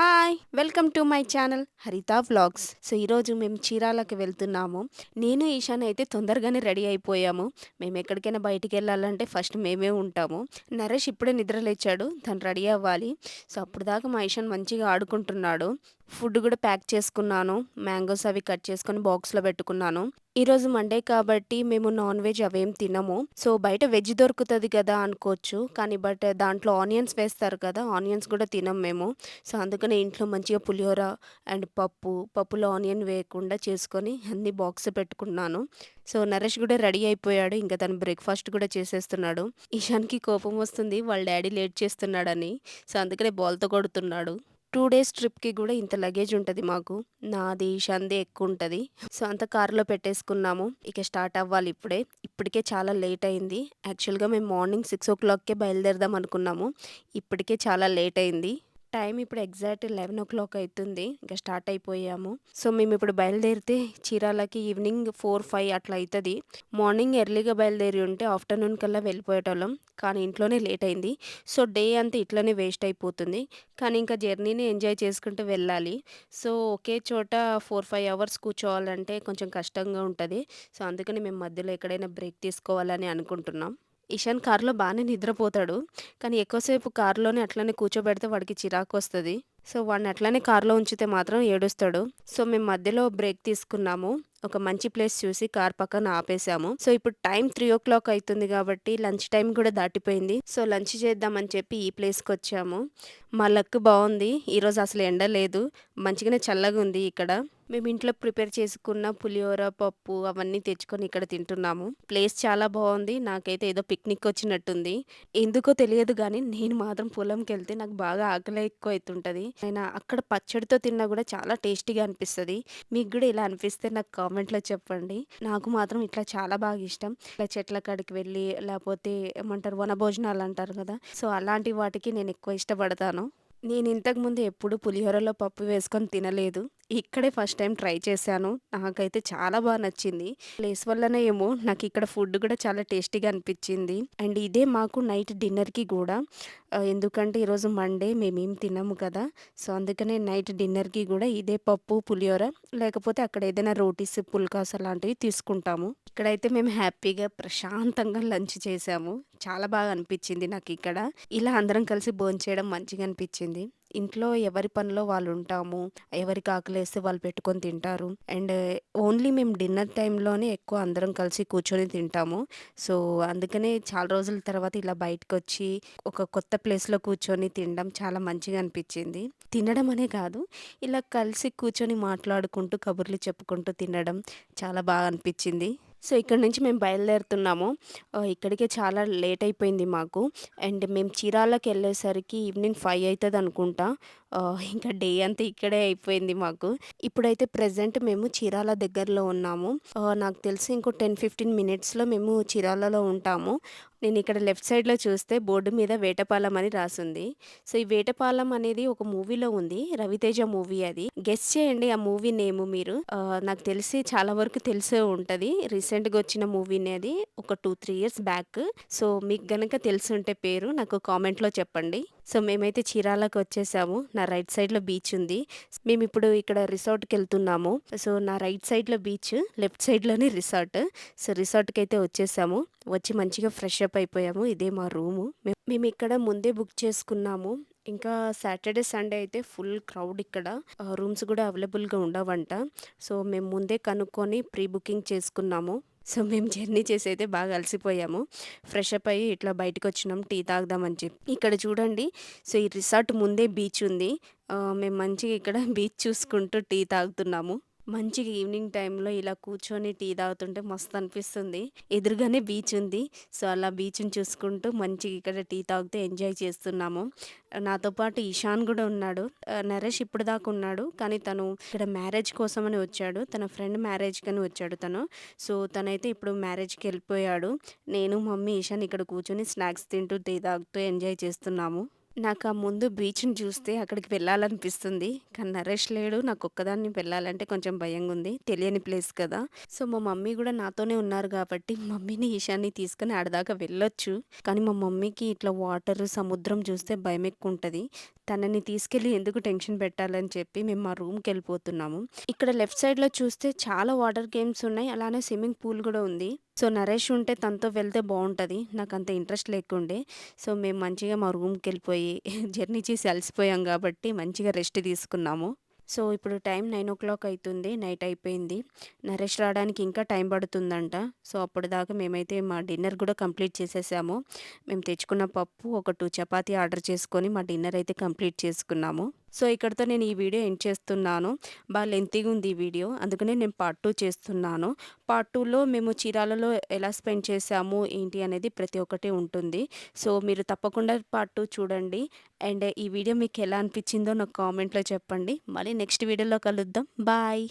Hi! Welcome to my channel హరిత vlogs. So, ఈరోజు మేము చీరాలకి వెళ్తున్నాము. నేను, ఈషాన్ అయితే తొందరగానే రెడీ అయిపోయాము. మేము ఎక్కడికైనా బయటికెళ్ళాలంటే ఫస్ట్ మేమే ఉంటాము. నరేష్ ఇప్పుడే నిద్ర లేచాడు. తను రెడీ అవ్వాలి. సో, అప్పటిదాకా మా ఈషాన్ మంచిగా ఆడుకుంటున్నాడు. ఫుడ్ కూడా ప్యాక్ చేసుకున్నాను. మ్యాంగోస్ అవి కట్ చేసుకొని బాక్స్‌లో పెట్టుకున్నాను. ఈరోజు మండే కాబట్టి మేము నాన్ వెజ్ అవేం తినము. సో, బయట వెజ్ దొరుకుతది కదా అనుకోవచ్చు. కానీ దాంట్లో ఆనియన్స్ వేస్తారు కదా! ఆనియన్స్ కూడా తినం మేము. సో, అందుకనే ఇంట్లో మంచిగా పులిహోర అండ్ పప్పులో ఆనియన్ వేయకుండా చేసుకొని అన్నీ బాక్స్ పెట్టుకున్నాను. సో, నరేష్ కూడా రెడీ అయిపోయాడు. ఇంక తను బ్రేక్‌ఫాస్ట్ కూడా చేసేస్తున్నాడు. ఇషాన్‌కి కోపం వస్తుంది వాళ్ళ డ్యాడీ లేట్ చేస్తున్నాడని. సో, అందుకనే బాల్‌తో కొడుతున్నాడు. 2 డేస్ ట్రిప్‌కి గూడా ఇంత లగేజ్ ఉంటది మాకు. నాది, ఇషాన్‌దే ఎక్కువుంటది. సో, అంతా కార్‌లో పెట్టేసుకున్నాము. ఇక స్టార్ట్ అవ్వాలి ఇప్పుడే. ఇప్పటికే చాలా లేట్ అయింది. యాక్చువల్‌గా మేము మార్నింగ్ 6:00కే బయలుదేరదాం అనుకున్నాము. ఇప్పటికే చాలా లేట్ అయింది. టైం ఇప్పుడు ఎగ్జాక్ట్ 11:00 అయితుంది. ఇంక స్టార్ట్ అయిపోయాము. సో, మేమిప్పుడు బయలుదేరితే చీరాలకి ఈవినింగ్ 4, 5 అట్లా అయితది. మార్నింగ్ ఎర్లీగా బయలుదేరి ఉంటే ఆఫ్టర్‌నూన్ కల్లా వెళ్ళిపోయేటోళ్ళం. కానీ ఇంట్లోనే లేట్ అయింది. సో, డే అంతా ఇట్లనే వేస్ట్ అయిపోతుంది. కానీ ఇంకా జర్నీని ఎంజాయ్ చేసుకుంటూ వెళ్ళాలి. సో, ఒకే చోట 4, 5 అవర్స్ కూర్చోవాలంటే కొంచెం కష్టంగా ఉంటది. సో, అందుకని మేము మధ్యలో ఎక్కడైనా బ్రేక్ తీసుకోవాలని అనుకుంటున్నాం. ఇషాన్ కార్‌లో బానే నిద్రపోతాడు. కానీ ఎక్కువసేపు కార్‌లోనే అట్లనే కూర్చోబెడితే వాడికి చిరాకొస్తది. సో, వాడిని అట్లనే కార్‌లో ఉంచితే మాత్రం ఏడుస్తాడు. సో, మేము మధ్యలో బ్రేక్ తీసుకున్నాము. ఒక మంచి ప్లేస్ చూసి కార్ పక్కన ఆపేసాము. సో, ఇప్పుడు టైం 3:00 అయితుంది కాబట్టి లంచ్ టైమ్ కూడా దాటిపోయింది. సో, లంచ్ చేద్దామని చెప్పి ఈ ప్లేస్‌కొచ్చాము. మా లక్ బావుంది. ఈరోజు అసలు ఎండ లేదు. మంచిగానే చల్లగుంది ఇక్కడ. మేము ఇంట్లో ప్రిపేర్ చేసుకున్న పులిహోర, పప్పు అవన్నీ తెచ్చుకొని ఇక్కడ తింటున్నాము. ప్లేస్ చాలా బావుంది. నాకైతే ఏదో పిక్నిక్ వచ్చినట్టుంది. ఎందుకో తెలియదు గానీ నేను మాత్రం పొలంకెళ్తే నాకు బాగా ఆకలి ఎక్కువ అయితుంటది. అయినా అక్కడ పచ్చడితో తిన్నా గూడా చాలా టేస్టీగా అనిపిస్తది. మీకు గూడా ఇలా అనిపిస్తే నాకు కామెంట్‌లో చెప్పండి. నాకు మాత్రం ఇట్లా చాలా బాగా ఇష్టం. ఇట్లా చెట్ల కాడికి వెళ్ళి లేపోతే ఏమంటారు వనభోజనాలంటారు గదా! సో, అలాంటి వాటికి నేనెక్కువ ఇష్టపడతాను. నేను ఇంతకుముందు ఎప్పుడు పులిహోరలో పప్పు వేసుకొని తినలేదు. ఇక్కడే ఫస్ట్ టైమ్ ట్రై చేశాను. నాకైతే చాలా నచ్చింది. ప్లేస్ వల్లనో ఏమో నాకిక్కడ ఫుడ్ కూడా చాలా టేస్టీగా అనిపిచ్చింది. అండ్ ఇదే మాకు నైట్ డిన్నర్‌కి గూడా ఎందుకంటే ఈరోజు మండే మేమేం తినము కదా! సో, అందుకనే నైట్ డిన్నర్‌కి గూడా ఇదే పప్పు, పులిహోర లేకపోతే అక్కడ ఏదైనా రోటీస్, పుల్కాస్ అలాంటివి తీసుకుంటాము. ఇక్కడైతే మేము హ్యాపీగా ప్రశాంతంగా లంచ్ చేశాము. చాలా బాగా అనిపిచ్చింది నాకిక్కడ. ఇలా అందరం కలిసి భోంచేయడం మంచిగా అనిపిచ్చింది. ఇంట్లో ఎవరి పనిలో వాళ్ళుంటాము. ఎవరికి ఆకలేస్తే వాళ్ళు పెట్టుకొని తింటారు. అండ్ ఓన్లీ మేము డిన్నర్ టైమ్‌లోనే ఎక్కువ అందరం కలిసి కూర్చొని తింటాము. సో, అందుకనే చాలా రోజుల తర్వాత ఇలా బయటకొచ్చి ఒక కొత్త ప్లేస్‌లో కూర్చొని తినడం చాలా మంచిగా అనిపిచ్చింది. తినడం అనే కాదు, ఇలా కలిసి కూర్చొని మాట్లాడుకుంటూ, కబుర్లు చెప్పుకుంటూ తినడం చాలా బాగా అనిపిచ్చింది. సో, ఇక్కడి నుంచి మేము బయలుదేరుతున్నాము. ఇక్కడికే చాలా లేట్ అయిపోయింది మాకు. అండ్ మేము చీరాలకెళ్ళేసరికి ఈవినింగ్ 5 అయితదనుకుంటా. ఇంకా డే అంతా ఇక్కడే అయిపోయింది మాకు. ఇప్పుడైతే ప్రెజెంట్ మేము చీరాల దగ్గరలో ఉన్నాము. నాకు తెలిసి ఇంకో 10, 15 మినిట్స్‌లో మేము చీరాలలో ఉంటాము. నేనిక్కడ లెఫ్ట్ సైడ్‌లో చూస్తే బోర్డు మీద వేటపాలెం అని రాసుంది. సో, ఈ వేటపాలెం అనేది ఒక మూవీలో ఉంది. రవితేజ మూవీ అది. గెస్ చేయండి ఆ మూవీ నేమ్ మీరు. నాకు తెలిసి చాలా వరకు తెలిసే ఉంటది. రీసెంట్‌గా వచ్చిన మూవీనే అది. ఒక 2, 3 ఇయర్స్ బ్యాక్. సో, మీకు గనక తెలిసుంటే పేరు నాకు కామెంట్‌లో చెప్పండి. సో, మేమైతే చీరాలకొచ్చేసాము. నా రైట్ సైడ్‌లో బీచ్ ఉంది. మేమిప్పుడు ఇక్కడ రిసార్ట్‌కెళ్తున్నాము. సో, నా రైట్ సైడ్‌లో బీచ్, లెఫ్ట్ సైడ్‌లోనే రిసార్ట్. సో, రిసార్ట్‌కైతే వచ్చేసాము. వచ్చి మంచిగా ఫ్రెష్ అప్ అయిపోయాము. ఇదే మా రూము. మేమిక్కడ ముందే బుక్ చేసుకున్నాము. ఇంకా సాటర్‌డే, సండే అయితే ఫుల్ క్రౌడ్ ఇక్కడ. రూమ్స్ గూడా అవైలబుల్‌గా ఉండవంట. సో, మేము ముందే కనుక్కొని ప్రీ బుకింగ్ చేసుకున్నాము. సో, మేము జర్నీ చేసైతే బాగా అలసిపోయాము. ఫ్రెష్ అప్ అయ్యి ఇట్లా బయటకొచ్చినాం టీ తాగుదామని చెప్పి. ఇక్కడ చూడండి. సో, ఈ రిసార్ట్ ముందే బీచ్ ఉంది. మేము మంచిగా ఇక్కడ బీచ్ చూసుకుంటూ టీ తాగుతున్నాము. మంచిగా ఈవినింగ్ టైంలో ఇలా కూర్చొని టీ తాగుతుంటే మస్తనిపిస్తుంది. ఎదురుగానే బీచ్ ఉంది. సో, అలా బీచ్‌ని చూసుకుంటూ మంచిగా ఇక్కడ టీ తాగుతూ ఎంజాయ్ చేస్తున్నాము. నాతో పాటు ఇషాన్ గూడా ఉన్నాడు. నరేష్ ఇప్పటిదాకా ఉన్నాడు. కానీ తను ఇక్కడ మ్యారేజ్ కోసమని వచ్చాడు. తన ఫ్రెండ్ మ్యారేజ్‌కని వచ్చాడు తను. సో, తనైతే ఇప్పుడు మ్యారేజ్‌కెళ్ళిపోయాడు. నేను, మమ్మీ, ఇషాన్ ఇక్కడ కూర్చొని స్నాక్స్ తింటూ, టీ తాగుతూ ఎంజాయ్ చేస్తున్నాము. నాకా ముందు బీచ్‌ని చూస్తే అక్కడికి వెళ్ళాలనిపిస్తుంది. కానీ నరేష్ లేడు. నాకొక్కదాన్ని వెళ్ళాలంటే కొంచెం భయంగుంది. తెలియని ప్లేస్ కదా! సో, మా మమ్మీ గూడా నాతోనే ఉన్నారు గాబట్టి, మమ్మీని, ఈషాని తీసుకొని ఆడదాకా వెళ్ళొచ్చు. కానీ మా మమ్మీకి ఇట్లా వాటరు, సముద్రం చూస్తే భయమెక్కువుంటది. తనని తీసుకెళ్ళి ఎందుకు టెన్షన్ పెట్టాలని చెప్పి మేము మా రూమ్‌కెళ్ళిపోతున్నాము. ఇక్కడ లెఫ్ట్ సైడ్‌లో చూస్తే చాలా వాటర్ గేమ్స్ ఉన్నాయి. అలానే స్విమ్మింగ్ పూల్ గూడా ఉంది. సో, నరేష్ ఉంటే తనతో వెళ్తే బావుంటది. నాకంత ఇంట్రెస్ట్ లేకుండే. సో, మేము మంచిగా మా రూమ్‌కెళ్ళిపోయి జర్నీ చేసి అలసిపోయాం గాబట్టి మంచిగా రెస్ట్ తీసుకున్నాము. సో, ఇప్పుడు టైం 9:00 అయితుంది. నైట్ అయిపోయింది. నరేష్ రాడానికి ఇంకా టైం పడుతుందంట. సో, అప్పటిదాకా మేమైతే మా డిన్నర్ గూడా కంప్లీట్ చేసేసాము. మేము తెచ్చుకున్న పప్పు, ఒక 2 చపాతీ ఆర్డర్ చేసుకొని మా డిన్నర్ అయితే కంప్లీట్ చేసుకున్నాము. సో, ఇక్కడితో నేను ఈ వీడియో ఎండ్ చేస్తున్నాను. లెంతీగా ఉంది ఈ వీడియో. అందుకనే నేను పార్ట్ 2 చేస్తున్నాను. పార్ట్ 2లో మేము చీరాలలో ఎలా స్పెండ్ చేశాము, ఏంటి అనేది ప్రతి ఒక్కటి ఉంటుంది. సో, మీరు తప్పకుండా పార్ట్ 2 చూడండి. అండ్ ఈ వీడియో మీకెలా అనిపిచ్చిందో నాకు కామెంట్‌లో చెప్పండి. మళ్ళీ నెక్స్ట్ వీడియోలో కలుద్దాం. బాయ్.